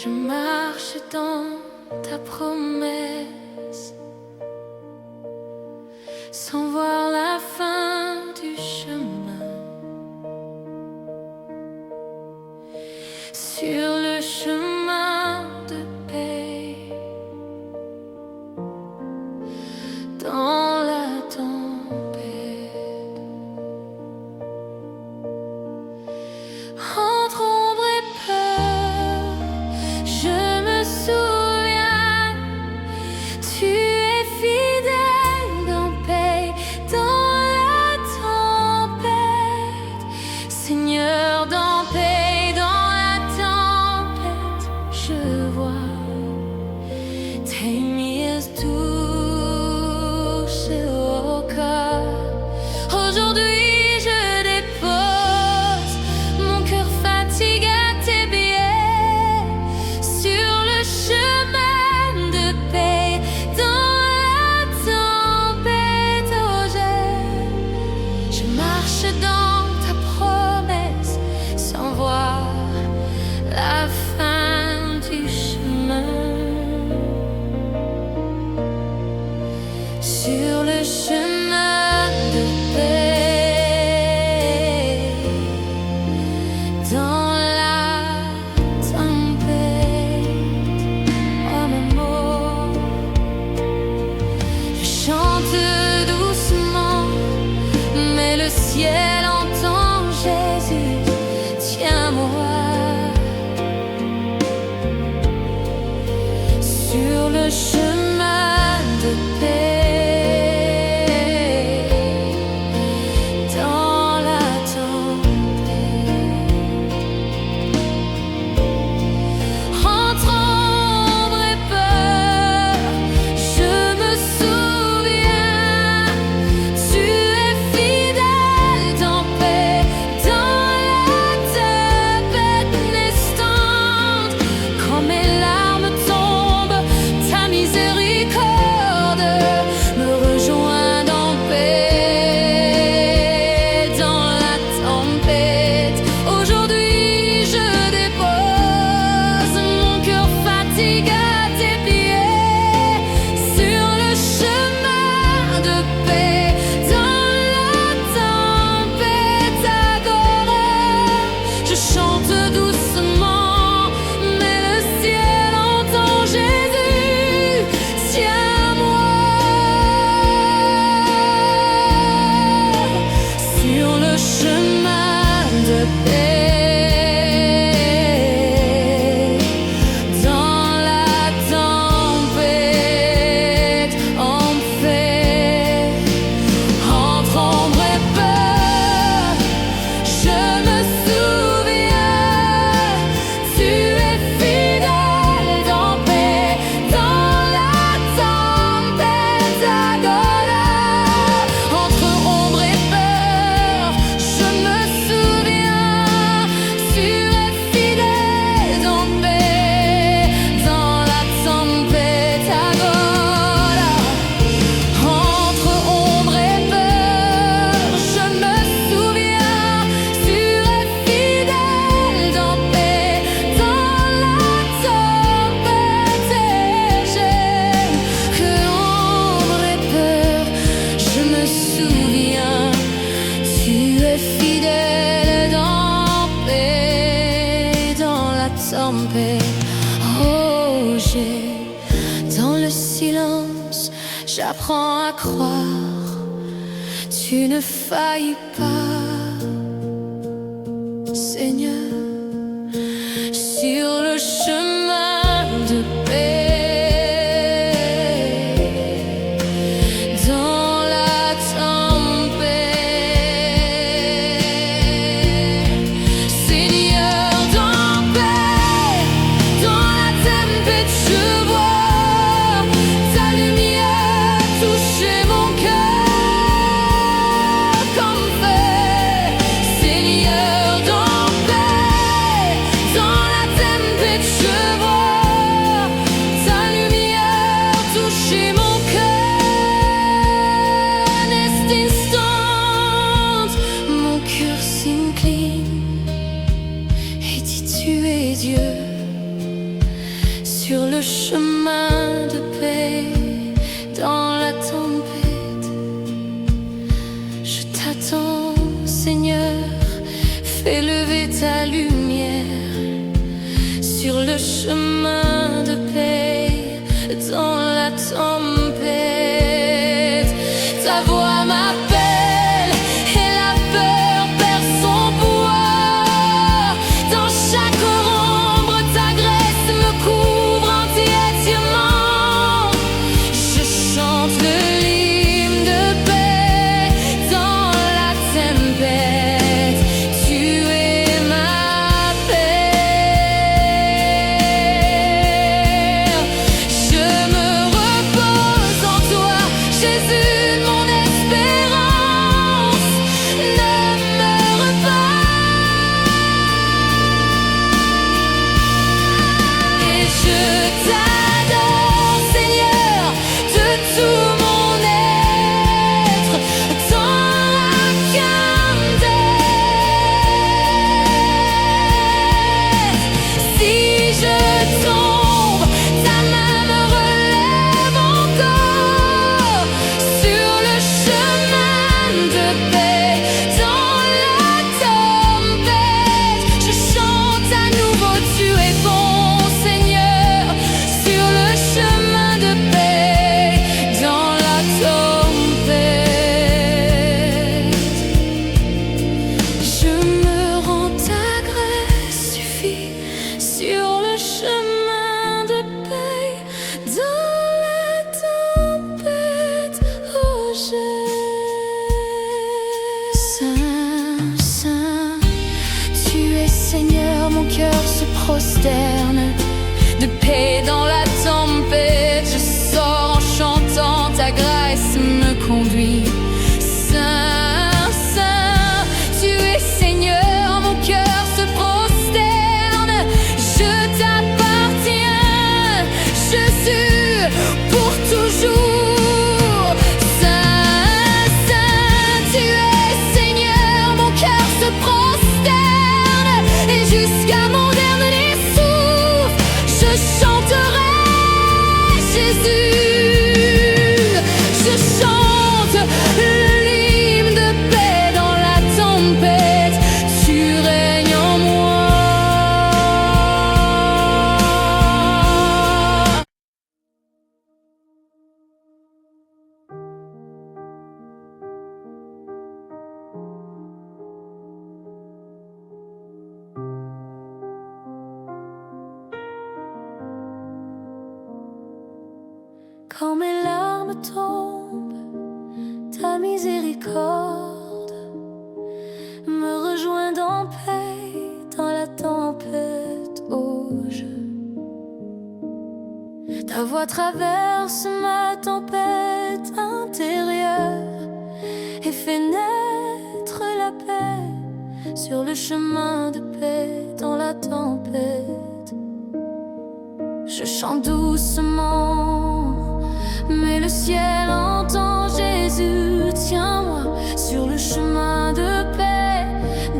Je marche dans ta promesse, sans voir la fin du chemin. Sur le chemin de paix, dans la tempête, entre ombre et peur, je me souviens, tu es fidèle dans paix, dans la tempête, Seigneur, dans paix, dans la tempête, je vois tes mises toucher au cœur. Aujourd'hui je dépose mon cœur fatigué à tes pieds, sur le chemin de paix, dans la tempête. Oh, je marche dans ta promesse, sans voir la fin du chemin. Sur le chemin de paix, dans la tempête. Oh mon amour, je chante doucement, mais le ciel entend. Jésus, tiens-moi. Sur le chemin de paix, dans la tempête, entre ombre et peur, je me souviens, tu es fidèle dans paix, dans la tempête naissante. Quand mes larmes tombent, ta miséricorde me rejoint dans paix, dans la tempête. Aujourd'hui je dépose mon cœur fatigué à tes pieds, sur le chemin de paix, dans la tempête. Agora, je chante doucement, mais le ciel entend. Jésus, tiens-moi. Sur le chemin de paix, dans la tempête, en paix, entre ombre et peur, je me souviens, tu es fidèle dans paix, dans la tempête. Agora, entre ombre et peur, je me souviens, tu es fidèle dans paix, dans la tempête. Agora, entre ombre et peur, je me souviens, tu es fidèle dans paix, dans la tempête. Et j'aime que ombre et peur, je me souviens, tu es fidèle dans paix, dans la tempête. Oh, dans le silence, j'apprends à croire, tu ne faillis pas, Seigneur. Sur le chemin de paix, dans la tempête, Seigneur, dans paix, dans la tempête, je vois ta lumière toucher mon cœur comme feu. Seigneur, dans paix, sur le chemin de paix dans la tempête. Je t'attends, Seigneur, fais lever ta lumière sur le chemin de paix dans la tempête. Ta voix m'appelle et la peur perd son poids. Dans chaque ombre, ta grâce me couvre entièrement. Je chante le hymne de paix dans la tempête. Tu es ma paix. Je me repose en toi, Jésus, mon espérance. Ne meurs pas. Et je t'adore, Seigneur, de tout mon être, dans la tempête. Si je tombe, ta main me relève encore sur le chemin de paix dans la tempête. Je chante à nouveau, tu es bon, Seigneur, sur le chemin de paix dans la tempête. Je me rends, ta grâce suffit sur le chemin de paix dans la tempête. Oh Saint, Saint, tu es Seigneur, mon cœur se prosterne. De paix dans la tempête, je sors en chantant, ta grâce me conduit. Saint, Saint, tu es Seigneur, mon cœur se prosterne. Je t'appartiens, Jésus, pour toujours. Saint, Saint, tu es Seigneur, mon cœur se prosterne. Et jusqu'à mon dernier souffle, je chanterai Jésus. Je chante l'hymne de paix dans la tempête. Tu règnes en moi. Quand mes larmes tombent, ta miséricorde me rejoint en paix dans la tempête. Oh, ta voix traverse ma tempête intérieure et fait naître la paix sur le chemin de paix dans la tempête. Je chante doucement, mais le ciel entend. Jésus, tiens-moi sur le chemin de paix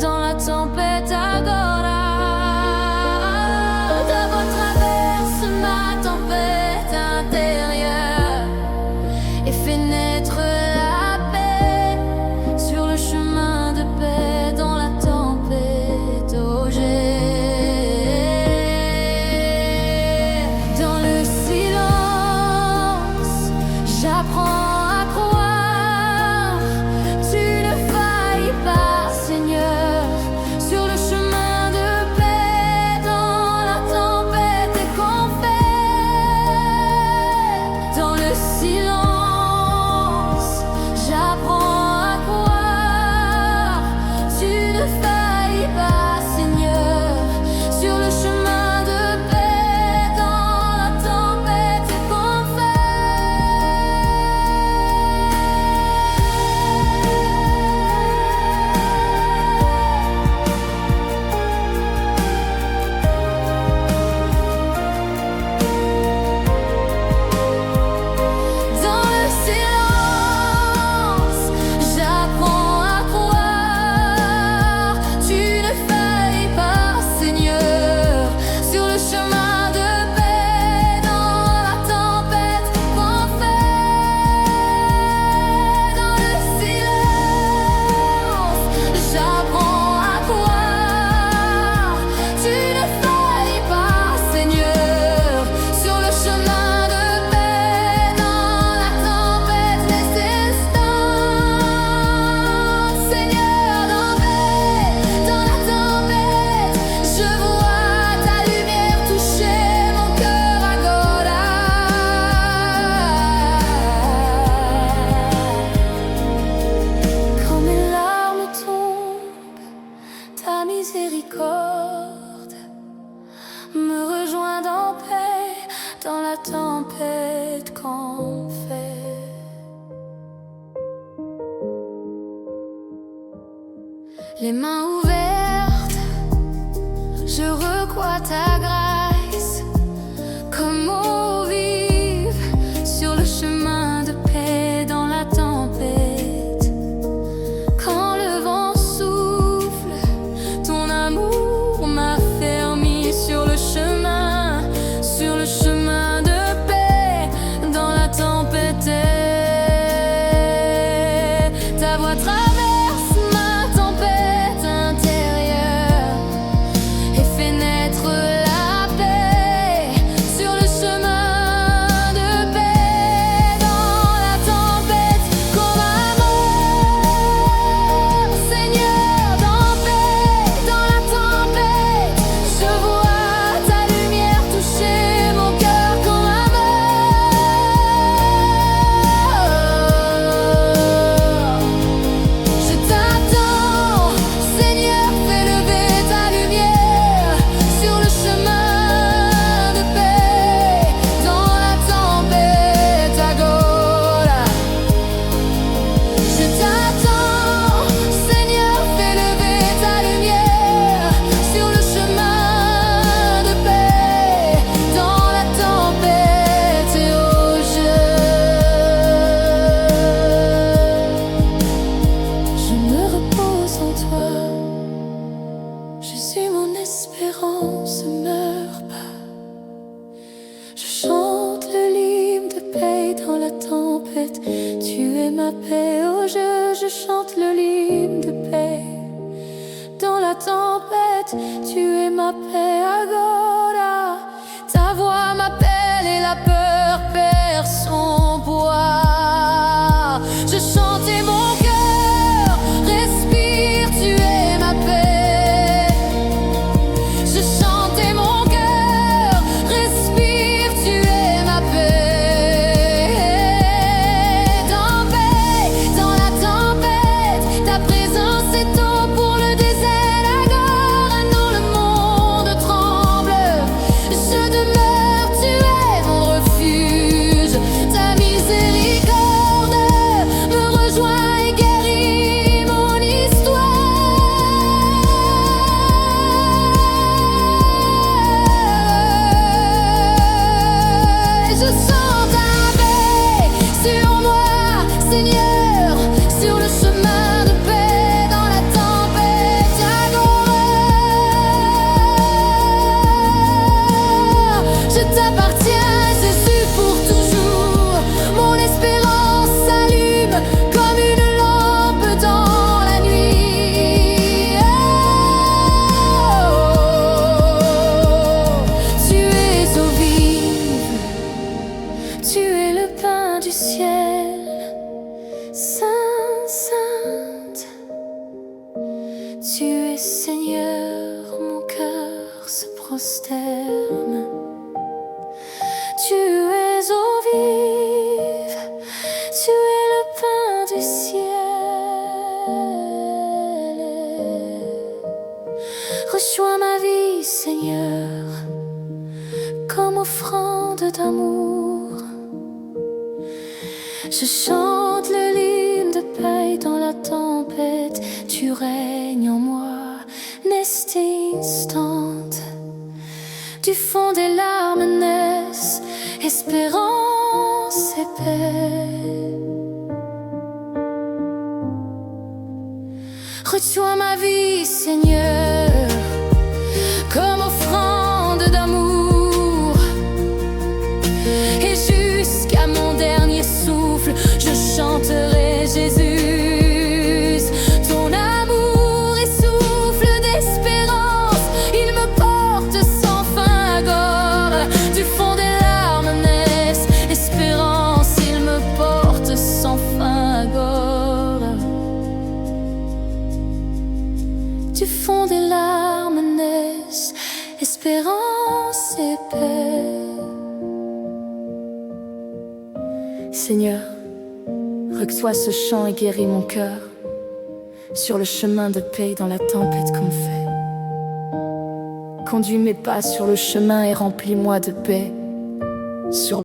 dans la tempête. Agora, ta voix traverse ma tempête intérieure et fait naître la paix sur le chemin de paix dans la tempête. Oh, dans le silence, j'apprends à croire. Tu ne failles tempête qu'on fait. Les mains ouvertes, je recois ta grâce comme eau vive sur le chemin de paix dans la tempête. Quand le vent souffle, ton amour m'affermit sur le chemin de paix dans la tempête. Ta voix traverse ma tempête intérieure et fait naître la paix sur le chemin de paix dans la tempête. Comme amour, Seigneur, dans paix, dans la tempête, je vois ta lumière toucher mon cœur comme je t'attends, Seigneur, fais lever ta lumière sur le chemin de paix dans la tempête à Gola. Je t'attends, Seigneur, fais lever ta lumière sur le chemin de paix dans la tempête et au jeu. Je me repose en toi, Jésus, mon espérance ne meurt pas. Je chante le l'hymne de paix dans la tempête. Tu es ma paix, oh je chante le l'hymne de paix dans la tempête. Tu es ma paix, Agora. Ta voix m'appelle et la peur perd son poids. Je chante et mon cœur respire, tu es ma paix. Je chante et mon cœur respire, tu es ma paix. Dans la tempête, ta présence est eau pour le désert. Agora, non, le monde tremble. Je demeure, tu es mon refuge. Ta miséricorde me rejoint et guérit mon histoire. Je sens ta paix sur moi, Seigneur, sur le chemin de paix dans la tempête. Agora, je t'appartiens, Jésus, pour toujours. Mon espérance s'allume comme une lampe dans la nuit. Tu es eau vive, tu es le pain du ciel. Sainte, sainte, tu es Seigneur, mon cœur se prosterne. Tu es eau vive, tu es le pain du ciel. Reçois ma vie, Seigneur, comme offrande d'amour. Je chante le l'hymne de paix dans la tempête. Tu règnes en moi, nest instant. Du fond des larmes naissent espérance et paix. Reçois ma vie, Seigneur, comme offrande d'amour. Et jusqu'à mon dernier souffle, je chanterai Jésus. Ton amour est souffle d'espérance, il me porte sans fin à Agora. Du fond des larmes naissent espérance, il me porte sans fin à Agora. Du fond des larmes naissent espérance et paix. Seigneur, reçois ce chant et guéris mon cœur sur le chemin de paix dans la tempête qu'on fait. Conduis mes pas sur le chemin et remplis-moi de paix. sur